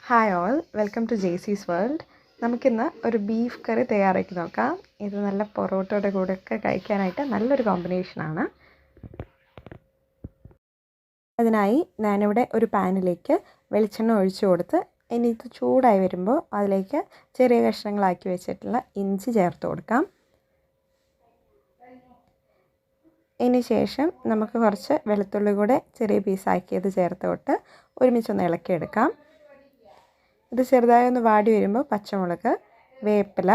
Hi all, welcome to Jaycee's world. നമുക്കിന്ന് ഒരു beef കറി തയ്യാറാക്കി നോക്കാം. ഇത് നല്ല പൊറോട്ടയുടെ കൂടെയൊക്കെ കഴിക്കാനായിട്ട് നല്ലൊരു കോമ്പിനേഷനാണ്. അതിനായി ഞാനിവിടെ ഒരു പാനിലേക്ക് വെളിച്ചെണ്ണ ഒഴിച്ചു കൊടുത്ത് ഇനി ഇത് ചൂടായി വരുമ്പോൾ അതിലേക്ക് ചെറിയ കഷ്ണങ്ങളാക്കി വെച്ചിട്ടുള്ള ഇഞ്ചി ചേർത്ത് കൊടുക്കാം. ഇതിന് ശേഷം നമുക്ക് കുറച്ച് വെളുത്തുള്ളി കൂടെ ചെറിയ പീസാക്കിയത് ചേർത്ത് തൊട്ട് ഒരുമിച്ചൊന്ന് ഇളക്കിയെടുക്കാം. ഇത് ചെറുതായി ഒന്ന് വാടി വരുമ്പോൾ പച്ചമുളക്, വേപ്പില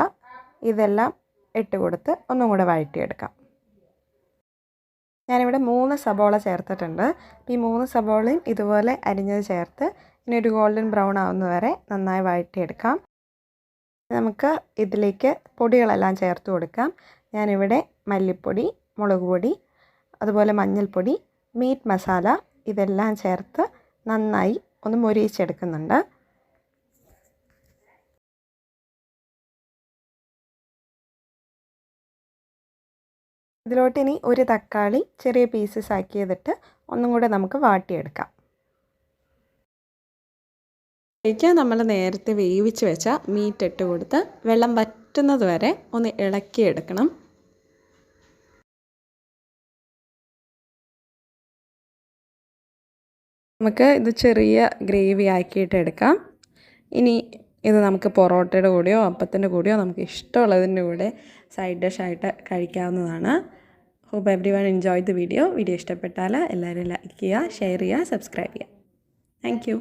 ഇതെല്ലാം ഇട്ട് കൊടുത്ത് ഒന്നും കൂടെ വഴറ്റിയെടുക്കാം. ഞാനിവിടെ 3 സബോള ചേർത്തിട്ടുണ്ട്. ഈ 3 സബോളയും ഇതുപോലെ അരിഞ്ഞത് ചേർത്ത് ഇനി ഒരു ഗോൾഡൻ ബ്രൗൺ ആവുന്നത് വരെ നന്നായി വഴറ്റിയെടുക്കാം. നമുക്ക് ഇതിലേക്ക് പൊടികളെല്ലാം ചേർത്ത് കൊടുക്കാം. ഞാനിവിടെ മല്ലിപ്പൊടി, മുളക് പൊടി, അതുപോലെ മഞ്ഞൾപ്പൊടി, മീറ്റ് മസാല ഇതെല്ലാം ചേർത്ത് നന്നായി ഒന്ന് മൊരിയിച്ചെടുക്കുന്നുണ്ട്. ഇതിലോട്ട് ഇനി ഒരു തക്കാളി ചെറിയ പീസസ് ആക്കിയതിട്ട് ഒന്നും കൂടെ നമുക്ക് വാട്ടിയെടുക്കാം. ഇതിലേക്ക് നമ്മൾ നേരത്തെ വേവിച്ച് വെച്ച മീറ്റ് ഇട്ട് കൊടുത്ത് വെള്ളം വറ്റുന്നത് വരെ ഒന്ന് ഇളക്കിയെടുക്കണം. നമുക്ക് ഇത് ചെറിയ ഗ്രേവി ആക്കിയിട്ട് എടുക്കാം. ഇനി ഇത് നമുക്ക് പൊറോട്ടയുടെ കൂടെയോ അപ്പത്തിൻ്റെ കൂടെയോ നമുക്ക് ഇഷ്ടമുള്ളതിൻ്റെ കൂടെ സൈഡ് ഡിഷായിട്ട് കഴിക്കാവുന്നതാണ്. Hope everyone enjoy the video ഇഷ്ടപ്പെട്ടാൽ എല്ലാവരും ലൈക്ക് ചെയ്യുക, ഷെയർ ചെയ്യുക, സബ്സ്ക്രൈബ് ചെയ്യുക. Thank U.